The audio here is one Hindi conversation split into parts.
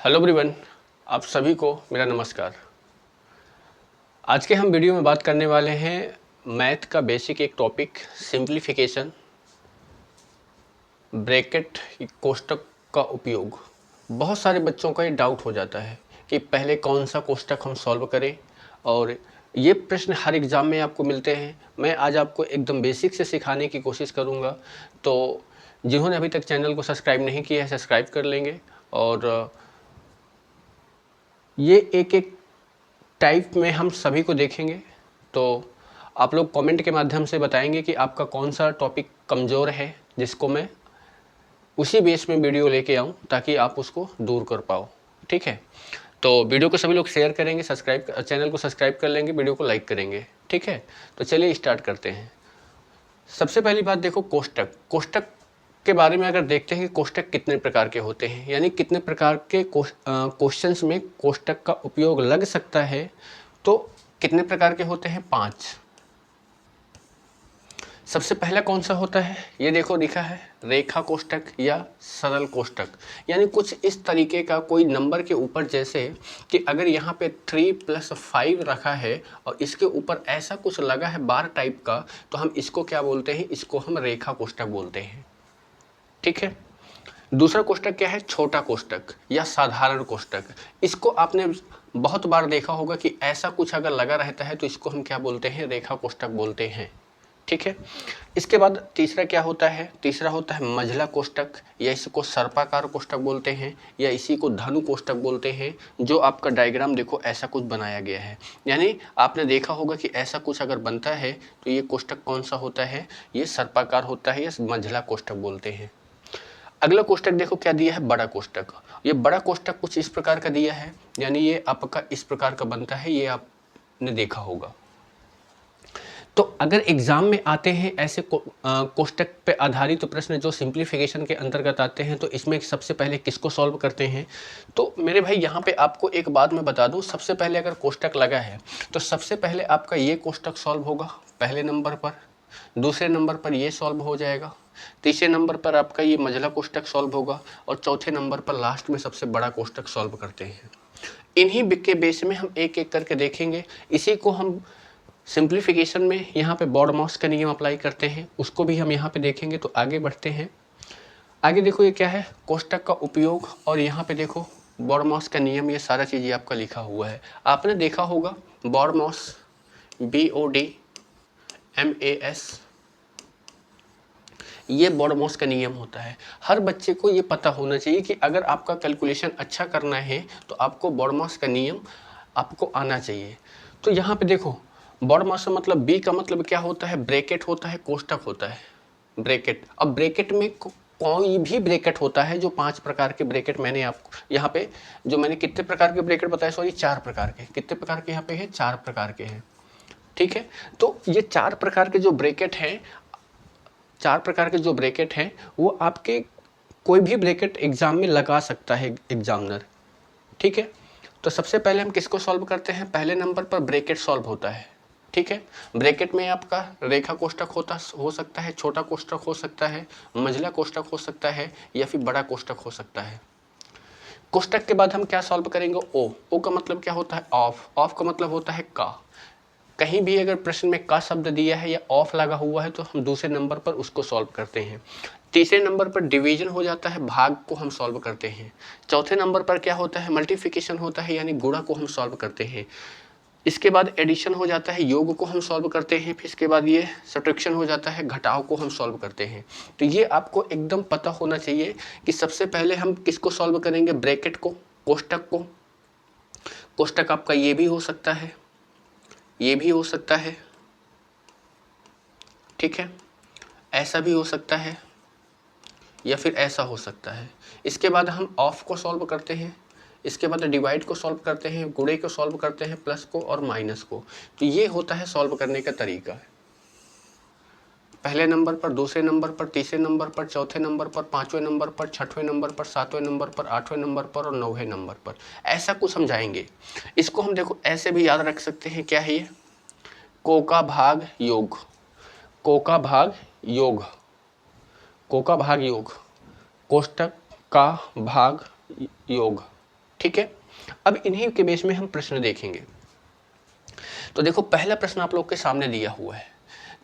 हेलो एवरीवन, आप सभी को मेरा नमस्कार। आज के हम वीडियो में बात करने वाले हैं मैथ का बेसिक एक टॉपिक सिंप्लीफिकेशन, ब्रैकेट कोष्ठक का उपयोग। बहुत सारे बच्चों का ये डाउट हो जाता है कि पहले कौन सा कोष्ठक हम सॉल्व करें, और ये प्रश्न हर एग्ज़ाम में आपको मिलते हैं। मैं आज आपको एकदम बेसिक से सिखाने की कोशिश करूँगा। तो जिन्होंने अभी तक चैनल को सब्सक्राइब नहीं किया है, सब्सक्राइब कर लेंगे। और ये एक एक टाइप में हम सभी को देखेंगे। तो आप लोग कमेंट के माध्यम से बताएंगे कि आपका कौन सा टॉपिक कमज़ोर है, जिसको मैं उसी बेस में वीडियो लेके आऊँ ताकि आप उसको दूर कर पाओ। ठीक है, तो वीडियो को सभी लोग शेयर करेंगे, चैनल को सब्सक्राइब कर लेंगे, वीडियो को लाइक करेंगे। ठीक है, तो चलिए स्टार्ट करते हैं। सबसे पहली बात देखो, कोष्ठक। कोष्ठक के बारे में अगर देखते हैं कि कोष्ठक कितने प्रकार के होते हैं, यानी कितने प्रकार के क्वेश्चंस में कोष्ठक का उपयोग लग सकता है, तो कितने प्रकार के होते हैं? 5। सबसे पहला कौन सा होता है? ये देखो लिखा है रेखा कोष्ठक या सरल कोष्ठक। यानी कुछ इस तरीके का कोई नंबर के ऊपर, जैसे कि अगर यहाँ पे 3 + 5 रखा है और इसके ऊपर ऐसा कुछ लगा है बार टाइप का, तो हम इसको क्या बोलते हैं? इसको हम रेखा कोष्ठक बोलते हैं। ठीक है। दूसरा कोष्ठक क्या है? छोटा कोष्ठक या साधारण कोष्ठक। इसको आपने बहुत बार देखा होगा कि ऐसा कुछ अगर लगा रहता है तो इसको हम क्या बोलते हैं? रेखा कोष्ठक बोलते हैं। ठीक है। इसके बाद तीसरा क्या होता है? तीसरा होता है मझला कोष्ठक, या इसको सर्पाकार कोष्ठक बोलते हैं, या इसी को धनु कोष्ठक बोलते हैं। जो आपका डायग्राम देखो ऐसा कुछ बनाया गया है, यानी आपने देखा होगा कि ऐसा कुछ अगर बनता है तो ये कोष्ठक कौन सा होता है? ये सर्पाकार होता है या मझला कोष्ठक बोलते हैं। अगला कोष्ठक देखो क्या दिया है? बड़ा कोष्ठक। ये बड़ा कोष्ठक कुछ इस प्रकार का दिया है, यानी ये आपका इस प्रकार का बनता है, ये आपने देखा होगा। तो अगर एग्जाम में आते हैं ऐसे कोष्ठक पे आधारित प्रश्न जो सिंप्लीफिकेशन के अंतर्गत आते हैं, तो इसमें सबसे पहले किसको सॉल्व करते हैं? तो मेरे भाई यहाँ पे आपको एक बात मैं बता दूँ, सबसे पहले अगर कोष्ठक लगा है तो सबसे पहले आपका ये कोष्ठक सॉल्व होगा पहले नंबर पर, दूसरे नंबर पर ये सॉल्व हो जाएगा, तीसरे नंबर पर आपका ये मझला कोष्ठक सॉल्व होगा, और चौथे नंबर पर लास्ट में सबसे बड़ा कोष्ठक सॉल्व करते हैं। इन्हीं के बेस में हम एक एक करके देखेंगे। इसी को हम सिंप्लीफिकेशन में यहाँ पे बॉडमॉस का नियम अप्लाई करते हैं, उसको भी हम यहाँ पे देखेंगे। तो आगे बढ़ते हैं। आगे देखो ये क्या है? कोष्ठक का उपयोग, और यहाँ पे देखो बॉडमॉस का नियम, ये सारा चीज़ आपका लिखा हुआ है। आपने देखा होगा बॉडमॉस, BODMAS, ये बॉडमॉस का नियम होता है। हर बच्चे को ये पता होना चाहिए कि अगर आपका कैलकुलेशन अच्छा करना है तो आपको बॉडमॉस का नियम आपको आना चाहिए। तो यहाँ पे देखो बॉडमॉस का मतलब, बी का मतलब क्या होता है? ब्रैकेट होता है, कोष्ठक होता है, ब्रैकेट। अब ब्रैकेट में कोई भी ब्रैकेट होता है, जो 5 प्रकार के ब्रैकेट मैंने आपको यहाँ पे, जो मैंने कितने प्रकार के ब्रैकेट बताए? सॉरी, 4 प्रकार के। कितने प्रकार के यहाँ पे है? 4 प्रकार के हैं। ठीक है, तो ये 4 प्रकार के जो ब्रैकेट हैं, 4 प्रकार के जो ब्रैकेट हैं, वो आपके कोई भी ब्रैकेट एग्जाम में लगा सकता है एग्जामिनर। ठीक है, तो सबसे पहले हम किसको सॉल्व करते हैं? पहले नंबर पर ब्रैकेट सॉल्व होता है। ठीक है, ब्रैकेट में आपका रेखा कोष्ठक हो सकता है, छोटा कोष्ठक हो सकता है, मझला कोष्ठक हो सकता है, या फिर बड़ा कोष्ठक हो सकता है। कोष्ठक के बाद हम क्या सॉल्व करेंगे? ओ का मतलब क्या होता है? ऑफ का मतलब होता है का। कहीं भी अगर प्रश्न में का शब्द दिया है या ऑफ लगा हुआ है तो हम दूसरे नंबर पर उसको सॉल्व करते हैं। तीसरे नंबर पर डिवीजन हो जाता है, भाग को हम सॉल्व करते हैं। चौथे नंबर पर क्या होता है? मल्टीप्लिकेशन होता है, यानी गुणा को हम सॉल्व करते हैं। इसके बाद एडिशन हो जाता है, योग को हम सॉल्व करते हैं। फिर इसके बाद ये सब्ट्रैक्शन हो जाता है, घटाव को हम सॉल्व करते हैं। तो ये आपको एकदम पता होना चाहिए कि सबसे पहले हम किसको सॉल्व करेंगे? ब्रैकेट को, कोष्ठक को। कोष्ठक आपका ये भी हो सकता है, ये भी हो सकता है, ठीक है, ऐसा भी हो सकता है, या फिर ऐसा हो सकता है। इसके बाद हम ऑफ को सॉल्व करते हैं, इसके बाद डिवाइड को सॉल्व करते हैं, गुणे को सॉल्व करते हैं, प्लस को और माइनस को। तो ये होता है सॉल्व करने का तरीका। पहले नंबर पर, दूसरे नंबर पर, तीसरे नंबर पर, चौथे नंबर पर, पांचवें नंबर पर, छठवें नंबर पर, सातवें नंबर पर, आठवें नंबर पर और नौवें नंबर पर, ऐसा कुछ समझाएंगे। इसको हम देखो ऐसे भी याद रख सकते हैं। क्या है ये? को का भाग योग, को का भाग योग, को का भाग योग, कोष्ठक का भाग योग। ठीक है, अब इन्हीं के बेस में हम प्रश्न देखेंगे। तो देखो पहला प्रश्न आप लोग के सामने दिया हुआ है,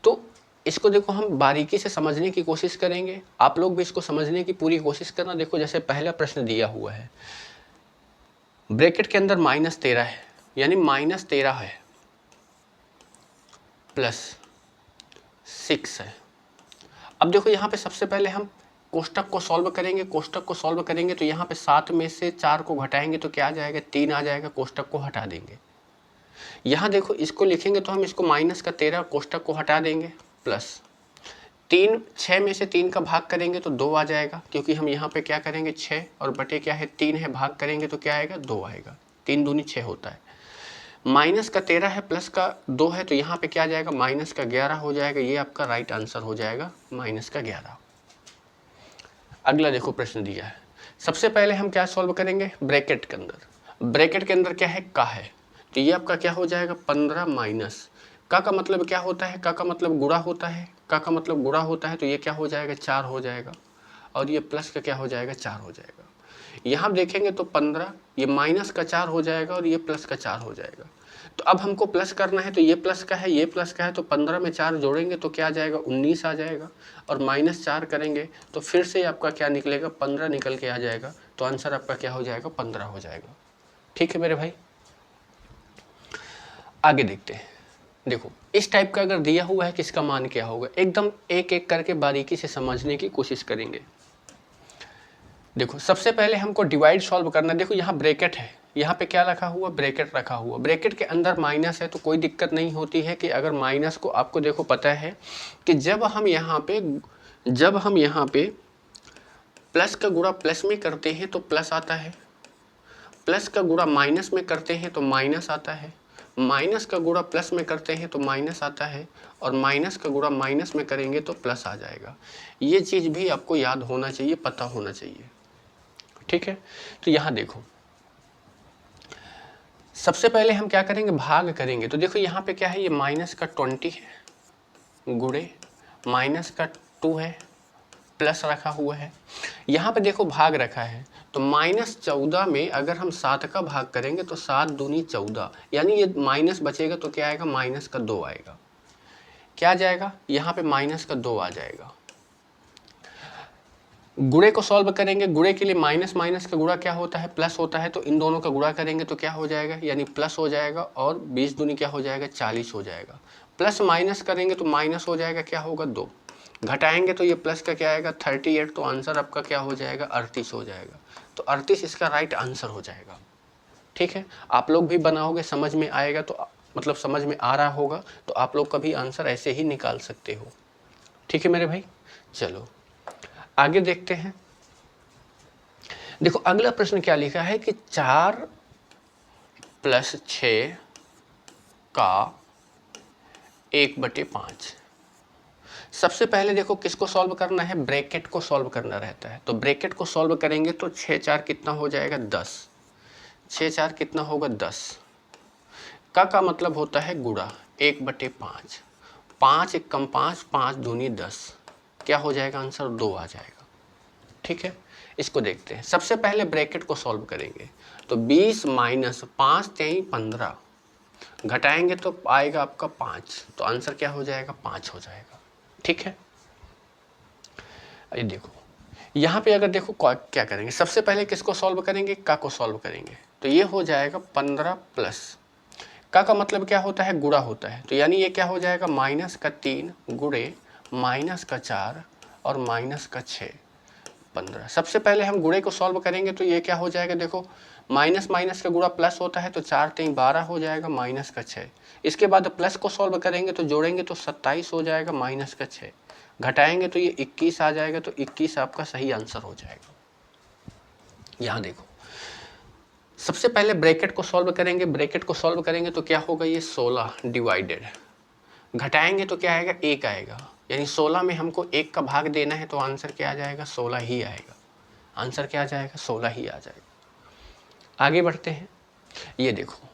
तो इसको देखो हम बारीकी से समझने की कोशिश करेंगे, आप लोग भी इसको समझने की पूरी कोशिश करना। देखो जैसे पहला प्रश्न दिया हुआ है, ब्रैकेट के अंदर -13 है, यानी -13 है +6 है। अब देखो यहाँ पे सबसे पहले हम कोष्टक को सॉल्व करेंगे। कोष्टक को सॉल्व करेंगे तो यहाँ पे 7 में से 4 को घटाएंगे तो क्या आ जाएगा, 3 आ जाएगा। कोष्टक को हटा देंगे। यहाँ देखो इसको लिखेंगे तो हम इसको -13 कोष्टक को हटा देंगे, प्लस 3, 6 में से 3 का भाग करेंगे तो 2 आ जाएगा, क्योंकि हम यहाँ पे क्या करेंगे 6 और बटे क्या है 3 है, भाग करेंगे तो क्या आएगा 2 आएगा। 3 दूनी 6 होता है। -13 है प्लस का 2 है तो यहाँ पे क्या आ जाएगा -11 हो जाएगा। ये आपका राइट आंसर हो जाएगा -11। अगला देखो प्रश्न दिया है, सबसे पहले हम क्या सॉल्व करेंगे, ब्रैकेट के अंदर। ब्रैकेट के अंदर क्या है, का है, तो ये आपका क्या हो जाएगा 15 माइनस का मतलब क्या होता है, का मतलब गुणा होता है, का मतलब गुणा होता है, तो ये क्या हो जाएगा 4 हो जाएगा, और ये प्लस का क्या हो जाएगा 4 हो जाएगा। यहाँ देखेंगे तो 15, ये माइनस का 4 हो जाएगा और ये प्लस का 4 हो जाएगा। तो अब हमको प्लस करना है, तो ये प्लस का है, ये प्लस का है, तो 15 में 4 जोड़ेंगे तो क्या आ जाएगा 19 आ जाएगा, और -4 करेंगे तो फिर से आपका क्या निकलेगा 15 निकल के आ जाएगा। तो आंसर आपका क्या हो जाएगा 15 हो जाएगा। ठीक है मेरे भाई, आगे देखते हैं। देखो इस टाइप का अगर दिया हुआ है किसका मान क्या होगा, एकदम एक एक करके बारीकी से समझने की कोशिश करेंगे। देखो सबसे पहले हमको डिवाइड सॉल्व करना है। देखो यहाँ ब्रैकेट है, यहाँ पे क्या रखा हुआ, ब्रैकेट रखा हुआ। ब्रैकेट के अंदर माइनस है तो कोई दिक्कत नहीं होती है कि अगर माइनस को, आपको देखो पता है कि जब हम यहाँ पे प्लस का गुणा प्लस में करते हैं तो प्लस आता है, प्लस का गुणा माइनस में करते हैं तो माइनस आता है, माइनस का गुणा प्लस में करते हैं तो माइनस आता है, और माइनस का गुणा माइनस में करेंगे तो प्लस आ जाएगा। ये चीज़ भी आपको याद होना चाहिए, पता होना चाहिए। ठीक है, तो यहाँ देखो सबसे पहले हम क्या करेंगे, भाग करेंगे। तो देखो यहाँ पे क्या है, ये माइनस का 20 है गुणे माइनस का 2 है, प्लस रखा हुआ है। यहाँ पे देखो भाग रखा है, तो -14 में अगर हम 7 का भाग करेंगे तो 7 दूनी 14, यानी ये माइनस बचेगा तो क्या आएगा -2 आएगा। क्या जाएगा, यहाँ पे -2 आ जाएगा। गुणे को सॉल्व करेंगे, गुणे के लिए माइनस माइनस का गुणा क्या होता है, प्लस होता है, तो इन दोनों का गुणा करेंगे तो क्या हो जाएगा, यानी प्लस हो जाएगा, और 20 दूनी क्या हो जाएगा 40 हो जाएगा। प्लस माइनस करेंगे तो माइनस हो जाएगा, क्या होगा 2, घटाएंगे तो ये प्लस का क्या आएगा 38, तो आंसर आपका क्या हो जाएगा 38 हो जाएगा। तो 38 इसका राइट आंसर हो जाएगा। ठीक है, आप लोग भी बनाओगे, समझ में आएगा, तो मतलब समझ में आ रहा होगा तो आप लोग का भी आंसर ऐसे ही निकाल सकते हो। ठीक है मेरे भाई, चलो आगे देखते हैं। देखो अगला प्रश्न क्या लिखा है कि 4 + 6 का 1/5। सबसे पहले देखो किसको सॉल्व करना है, ब्रैकेट को सॉल्व करना रहता है। तो ब्रैकेट को सॉल्व करेंगे तो 6 4 कितना हो जाएगा 10, 6 4 कितना होगा 10, का मतलब होता है गुणा 1/5, 5 एकम 5, 5 दूनी 10, क्या हो जाएगा आंसर 2 आ जाएगा। ठीक है, इसको देखते हैं। सबसे पहले ब्रैकेट को सॉल्व करेंगे तो 20 माइनस 5 3 15, घटाएंगे तो आएगा आपका 5, तो आंसर क्या हो जाएगा 5 हो जाएगा। ठीक है, ये देखो यहाँ पे अगर देखो क्या करेंगे, सबसे पहले किसको सॉल्व करेंगे, का को सॉल्व करेंगे, तो ये हो जाएगा 15 प्लस का मतलब क्या होता है, गुणा होता है, तो यानी ये क्या हो जाएगा -3 गुणे -4 और -6 15। सबसे पहले हम गुणे को सॉल्व करेंगे तो ये क्या हो जाएगा, देखो माइनस माइनस का गुणा प्लस होता है, तो 4 3 12 हो जाएगा -6। इसके बाद प्लस को सॉल्व करेंगे तो जोड़ेंगे तो 27 हो जाएगा -6, घटाएंगे तो ये 21 आ जाएगा, तो 21 आपका सही आंसर हो जाएगा। यहाँ देखो सबसे पहले ब्रैकेट को सॉल्व करेंगे, ब्रैकेट को सॉल्व करेंगे तो क्या होगा, ये 16 डिवाइडेड, घटाएंगे तो क्या आएगा 1 आएगा, यानी 16 में हमको 1 का भाग देना है, तो आंसर क्या आ जाएगा 16 ही आएगा। आंसर क्या आ जाएगा 16 ही आ जाएगा। आगे बढ़ते हैं। ये देखो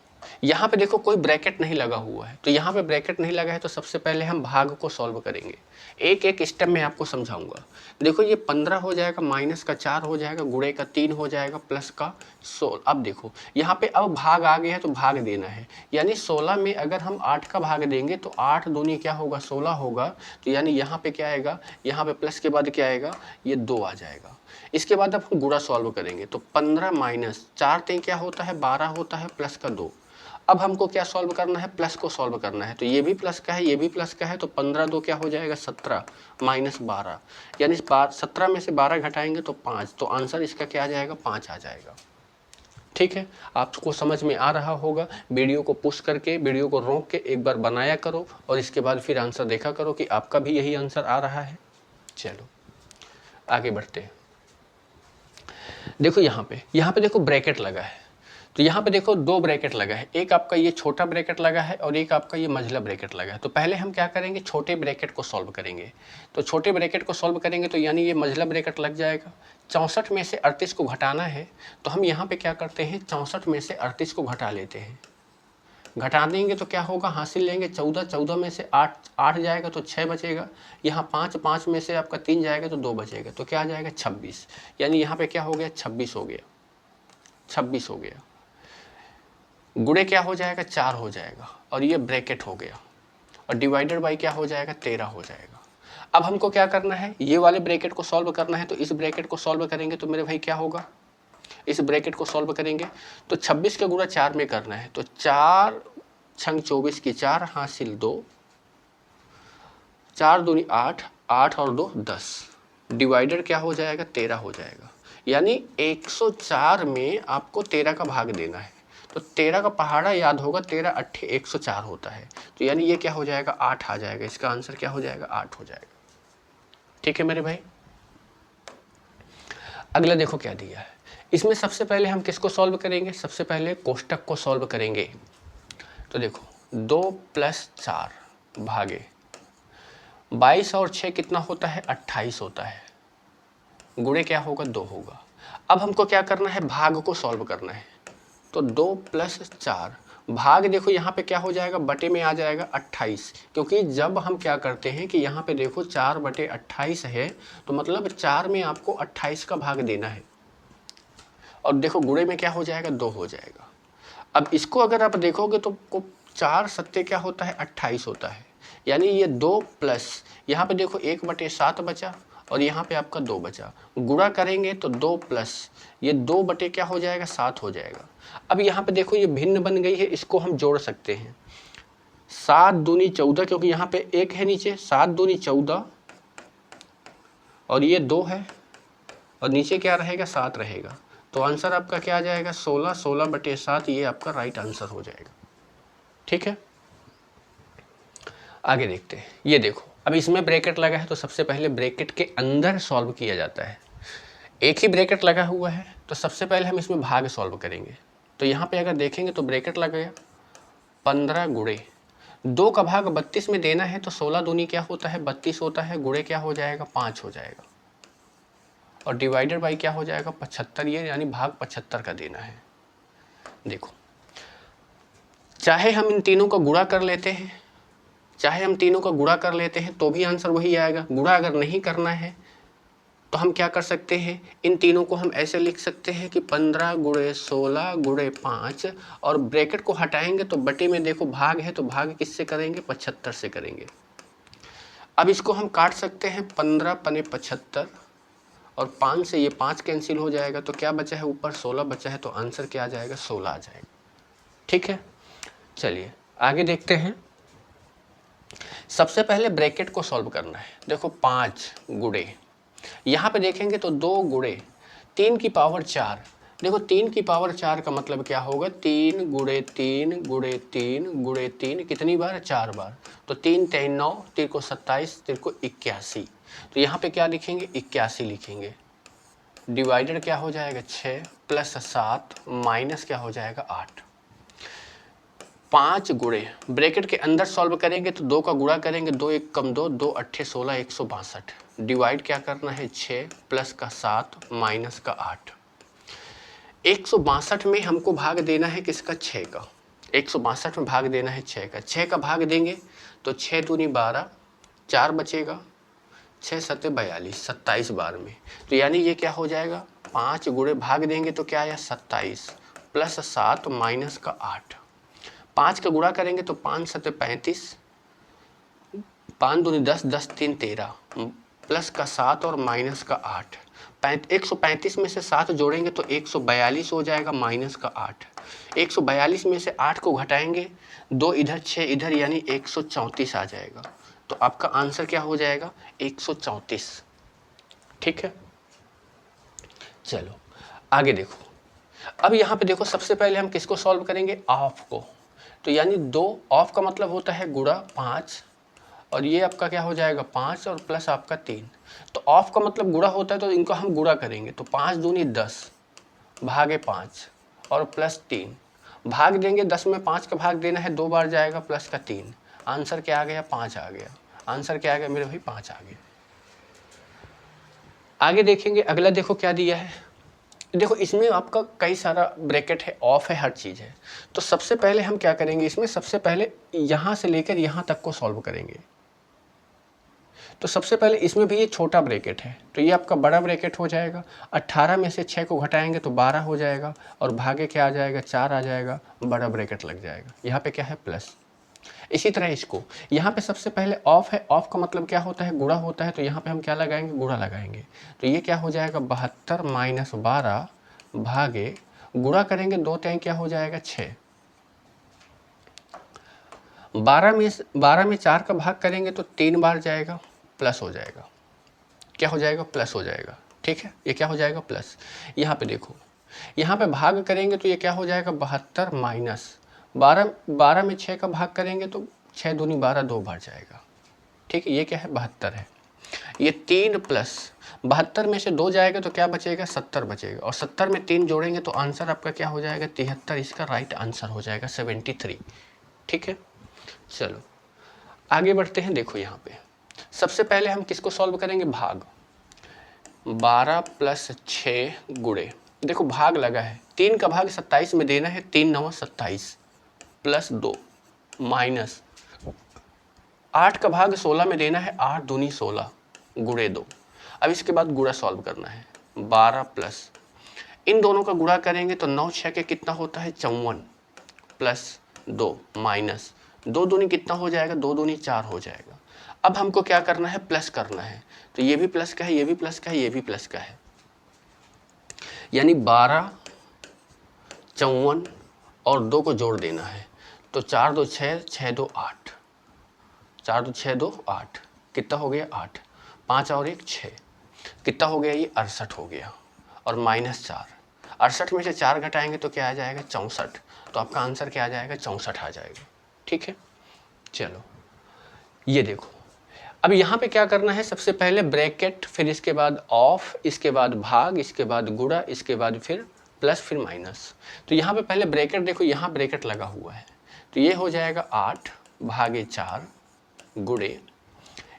यहाँ पे देखो कोई ब्रैकेट नहीं लगा हुआ है, तो यहाँ पे ब्रैकेट नहीं लगा है तो सबसे पहले हम भाग को सॉल्व करेंगे। एक एक स्टेप में आपको समझाऊंगा। देखो ये 15 हो जाएगा, माइनस का 4 हो जाएगा, गुणे का 3 हो जाएगा, प्लस का 16। अब देखो यहाँ पे अब भाग आ गया है तो भाग देना है, यानी 16 में अगर हम 8 का भाग देंगे तो 8 दूनी क्या होगा 16 होगा। तो यानी यहाँ पे क्या आएगा, यहाँ पे प्लस के बाद क्या आएगा, ये 2 आ जाएगा। इसके बाद अब हम गुणा सॉल्व करेंगे तो 15 माइनस 4 3 क्या होता है 12 होता है, प्लस का 2। अब हमको क्या सॉल्व करना है, प्लस को सॉल्व करना है। तो ये भी प्लस का है, ये भी प्लस का है, तो 15 2 क्या हो जाएगा 17 माइनस 12, यानी 17 में से 12 घटाएंगे तो 5, तो आंसर इसका क्या आ जाएगा 5 आ जाएगा। ठीक है, आपको समझ में आ रहा होगा। वीडियो को पुश करके, वीडियो को रोक के एक बार बनाया करो और इसके बाद फिर आंसर देखा करो कि आपका भी यही आंसर आ रहा है। चलो आगे बढ़ते हैं। देखो यहाँ पे देखो ब्रैकेट लगा है, तो यहाँ पे देखो 2 ब्रैकेट लगा है, एक आपका ये छोटा ब्रैकेट लगा है और एक आपका ये मझला ब्रैकेट लगा है। तो पहले हम क्या करेंगे, छोटे ब्रैकेट को सॉल्व करेंगे। तो छोटे ब्रैकेट को सॉल्व करेंगे तो यानी ये मझला ब्रैकेट लग जाएगा। 64 में से 38 को घटाना है, तो हम यहाँ पे क्या करते हैं 64 में से 38 को घटा लेते हैं। घटा देंगे तो क्या होगा, हासिल लेंगे 14, 14 में से 8 जाएगा तो 6 बचेगा, यहाँ 5 में से आपका 3 जाएगा तो 2 बचेगा, तो क्या आ जाएगा 26। यानी यहाँ पे क्या हो गया 26 हो गया, 26 हो गया। गुणे क्या हो जाएगा 4 हो जाएगा और ये ब्रैकेट हो गया, और डिवाइडेड बाई क्या हो जाएगा 13 हो जाएगा। अब हमको क्या करना है, ये वाले ब्रैकेट को सॉल्व करना है, तो इस ब्रैकेट को सॉल्व करेंगे तो मेरे भाई क्या होगा, इस ब्रैकेट को सॉल्व करेंगे तो 26 का गुणा 4 में करना है, तो 4 छंग 24 की 4 हासिल 2, 4 दूनी 8, 8 और 2 10, डिवाइडेड क्या हो जाएगा 13 हो जाएगा। यानी 104 में आपको 13 का भाग देना है, तो 13 का पहाड़ा याद होगा, 13 अट्ठे 104 होता है, तो यानी ये क्या हो जाएगा 8 आ जाएगा। इसका आंसर क्या हो जाएगा 8 हो जाएगा। ठीक है मेरे भाई। अगला देखो क्या दिया है, इसमें सबसे पहले हम किसको सॉल्व करेंगे, सबसे पहले कोष्टक को सॉल्व करेंगे। तो देखो 2 + 4 भागे 22 और 6 कितना होता है 28 होता है, गुणे क्या होगा 2 होगा। अब हमको क्या करना है, भाग को सॉल्व करना है, तो 2 + 4 भाग देखो यहाँ पे क्या हो जाएगा, बटे में आ जाएगा 28, क्योंकि जब हम क्या करते हैं कि यहाँ पे देखो 4/28 है, तो मतलब 4 में आपको 28 का भाग देना है, और देखो गुणे में क्या हो जाएगा 2 हो जाएगा। अब इसको अगर आप देखोगे तो 4 सत्ते क्या होता है 28 होता है, यानी ये 2 प्लस यहाँ पे देखो 1/7 बचा और यहाँ पे आपका 2 बचा, गुणा करेंगे तो 2 प्लस ये 2 बटे क्या हो जाएगा 7 हो जाएगा। अब यहाँ पे देखो ये भिन्न बन गई है, इसको हम जोड़ सकते हैं, 7 दूनी 14, क्योंकि यहाँ पे 1 है नीचे, 7 दूनी 14 और ये 2 है और नीचे क्या रहेगा 7 रहेगा, तो आंसर आपका क्या आ जाएगा 16, 16/7, ये आपका राइट आंसर हो जाएगा। ठीक है, आगे देखते हैं। ये देखो अब इसमें ब्रैकेट लगा है, तो सबसे पहले ब्रैकेट के अंदर सॉल्व किया जाता है। एक ही ब्रैकेट लगा हुआ है, तो सबसे पहले हम इसमें भाग सॉल्व करेंगे। तो यहाँ पे अगर देखेंगे तो ब्रैकेट लग गया 15 गुणे 2 का भाग 32 में देना है, तो 16 दूनी क्या होता है 32 होता है, गुणे क्या हो जाएगा 5 हो जाएगा, और डिवाइडेड बाई क्या हो जाएगा 75, ये यानी भाग 75 का देना है। देखो चाहे हम इन तीनों का गुणा कर लेते हैं, चाहे हम तीनों का गुणा कर लेते हैं तो भी आंसर वही आएगा। गुणा अगर नहीं करना है तो हम क्या कर सकते हैं, इन तीनों को हम ऐसे लिख सकते हैं कि 15 गुणे 16 गुणे 5, और ब्रैकेट को हटाएंगे तो बटे में देखो भाग है, तो भाग किससे करेंगे 75 से करेंगे। अब इसको हम काट सकते हैं, 15 पने 75 और 5 से ये 5 कैंसिल हो जाएगा, तो क्या बचा है ऊपर 16 बचा है, तो आंसर क्या आ जाएगा 16 आ जाएगा। ठीक है, चलिए आगे देखते हैं। सबसे पहले ब्रैकेट को सॉल्व करना है। देखो 5 गुणे, यहाँ पे देखेंगे तो 2 गुणे 3 की पावर 4, देखो 3 की पावर 4 का मतलब क्या होगा, 3 गुणे 3 गुणे 3 गुणे 3 कितनी बार 4 बार, तो 3 3 9, 3 को 27, 3 को 81, तो यहाँ पे क्या लिखेंगे 81 लिखेंगे, डिवाइडेड क्या हो जाएगा 6 + 7 माइनस क्या हो जाएगा 8। 5 गुणे ब्रैकेट के अंदर सॉल्व करेंगे तो 2 का गुणा करेंगे, 2 1 कम 2, 2 अट्ठे 16, 162, डिवाइड क्या करना है 6 + का 7 माइनस का 8। 162 में हमको भाग देना है किसका 6 का, 162 में भाग देना है 6 का। 6 का भाग देंगे तो 6 दूनी 12, 4 बचेगा, 6 सत्ते 42, 27 बार में। तो यानी ये क्या हो जाएगा, 5 गुणे भाग देंगे तो क्या आया 27 प्लस 7 माइनस का 8। 5 का गुणा करेंगे तो 5 सत्ते 35, 5 दूनी 10, 10 3 13 प्लस का 7 और माइनस का 8। 135 में से 7 जोड़ेंगे तो 142 हो जाएगा माइनस का 8। 142 में से 8 को घटाएंगे, 2 इधर 6 इधर, यानी 134 आ जाएगा। तो आपका आंसर क्या हो जाएगा 134। ठीक है, चलो आगे देखो। अब यहाँ पे देखो, सबसे पहले हम किसको सॉल्व करेंगे, ऑफ को। तो यानी 2, ऑफ का मतलब होता है गुणा 5, और ये आपका क्या हो जाएगा 5 और प्लस आपका 3। तो ऑफ का मतलब गुणा होता है, तो इनको हम गुणा करेंगे तो 5 दूनी 10 भागे 5 और प्लस 3 भाग देंगे। 10 में 5 का भाग देना है, 2 बार जाएगा, प्लस का 3। आंसर क्या आ गया 5 आ गया। आंसर क्या आ गया मेरे भाई 5 आ गया। आगे देखेंगे, अगला देखो क्या दिया है। देखो इसमें आपका कई सारा ब्रैकेट है, ऑफ है, हर चीज़ है। तो सबसे पहले हम क्या करेंगे, इसमें सबसे पहले यहाँ से लेकर यहाँ तक को सॉल्व करेंगे। तो सबसे पहले इसमें भी ये छोटा ब्रैकेट है, तो ये आपका बड़ा ब्रैकेट हो जाएगा। 18 में से 6 को घटाएंगे तो 12 हो जाएगा, और भागे क्या आ जाएगा 4 आ जाएगा, बड़ा ब्रैकेट लग जाएगा। यहाँ पे क्या है प्लस। इसी तरह इसको यहाँ पे सबसे पहले ऑफ है, ऑफ का मतलब क्या होता है गुणा होता है, तो यहाँ पे हम क्या लगाएंगे गुणा लगाएंगे। तो ये क्या हो जाएगा 72 माइनस 12 भागे, गुणा करेंगे 2 टाइम क्या हो जाएगा 6। 12 में 4 का भाग करेंगे तो 3 बार जाएगा, प्लस हो जाएगा। क्या हो जाएगा प्लस हो जाएगा। ठीक है, ये क्या हो जाएगा प्लस। यहाँ पे देखो, यहाँ पे भाग करेंगे तो ये क्या हो जाएगा 72 माइनस 12 में 6 का भाग करेंगे तो 6 दूनी 12, 2 बार जाएगा। ठीक है, ये क्या है 72 है। ये 3 प्लस 72 में से 2 जाएगा तो क्या बचेगा 70 बचेगा, और 70 में 3 जोड़ेंगे तो आंसर आपका क्या हो जाएगा 73। इसका राइट आंसर हो जाएगा 73। ठीक है, चलो आगे बढ़ते हैं। देखो यहाँ पे सबसे पहले हम किसको सॉल्व करेंगे, भाग। 12 प्लस 6 गुणे, देखो भाग लगा है, 3 का भाग 27 में देना है, 3 9 27 प्लस 2 माइनस 8 का भाग 16 में देना है, 8 दूनी 16 गुणे 2। अब इसके बाद गुणा सॉल्व करना है। 12 प्लस इन दोनों का गुणा करेंगे तो 9 6 के कितना होता है 54 प्लस 2 माइनस 2 दूनी कितना हो जाएगा 2 दूनी 4 हो जाएगा। अब हमको क्या करना है प्लस करना है, तो ये भी प्लस का है, ये भी प्लस का है, ये भी प्लस का है, यानी 12 54 और 2 को जोड़ देना है। तो 4 2 6, 6 2 8, 4 2 6 2 8, कितना हो गया 8, 5 और 1 6, कितना हो गया ये 68 हो गया, और माइनस 4। 68 में से 4 घटाएंगे तो क्या आ जाएगा 64। तो आपका आंसर क्या आ जाएगा 64 आ जाएगा। ठीक है, चलो ये देखो। अब यहाँ पे क्या करना है, सबसे पहले ब्रैकेट, फिर इसके बाद ऑफ, इसके बाद भाग, इसके बाद गुणा, इसके बाद फिर प्लस, फिर माइनस। तो यहाँ पे पहले ब्रैकेट देखो, यहाँ ब्रैकेट लगा हुआ है, तो ये हो जाएगा 8 भागे 4 गुणे,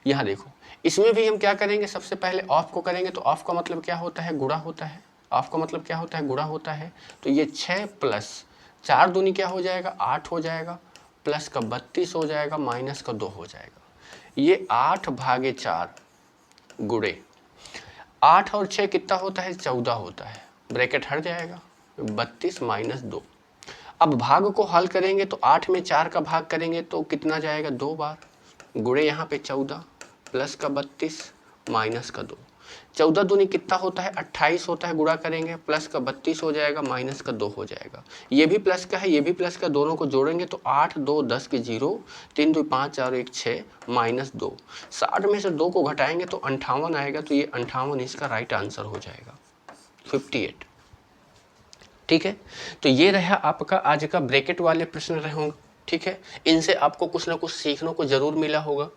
यहाँ देखो इसमें भी हम क्या करेंगे, सबसे पहले ऑफ को करेंगे। तो ऑफ का मतलब क्या होता है गुणा होता है, ऑफ का मतलब क्या होता है गुणा होता है। तो ये 6 प्लस 4 दूनी क्या हो जाएगा 8 हो जाएगा, प्लस का 32 हो जाएगा, माइनस का 2 हो जाएगा। ये 8 भागे 4 गुणे 8 और 6 कितना होता है 14 होता है, ब्रैकेट हट जाएगा, 32 माइनस 2। अब भाग को हल करेंगे तो 8 में 4 का भाग करेंगे तो कितना जाएगा 2 बार, गुणे यहाँ पे 14 प्लस का 32 माइनस का 2। 14 दूनी कितना होता है 28 होता है, गुणा करेंगे प्लस का 32 हो जाएगा, माइनस का 2 हो जाएगा। ये भी प्लस का है, ये भी प्लस का, दोनों को जोड़ेंगे तो 8 2 10 के 0, 3 2 5 और 1 6 माइनस 2। 60 में से 2 को घटाएंगे तो 58 आएगा, तो ये 58 इसका राइट आंसर हो जाएगा 58। ठीक है, तो ये रहा आपका आज का ब्रैकेट वाले प्रश्न रहे होंगे। ठीक है, इनसे आपको कुछ ना कुछ सीखने को जरूर मिला होगा।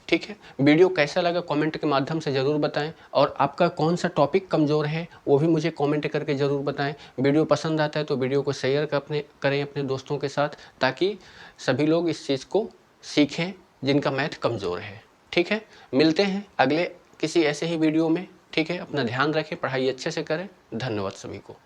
ठीक है, वीडियो कैसा लगा कमेंट के माध्यम से ज़रूर बताएं, और आपका कौन सा टॉपिक कमज़ोर है वो भी मुझे कमेंट करके ज़रूर बताएं। वीडियो पसंद आता है तो वीडियो को शेयर करें अपने दोस्तों के साथ, ताकि सभी लोग इस चीज़ को सीखें जिनका मैथ कमज़ोर है। ठीक है, मिलते हैं अगले किसी ऐसे ही वीडियो में। ठीक है, अपना ध्यान रखें, पढ़ाई अच्छे से करें। धन्यवाद सभी को।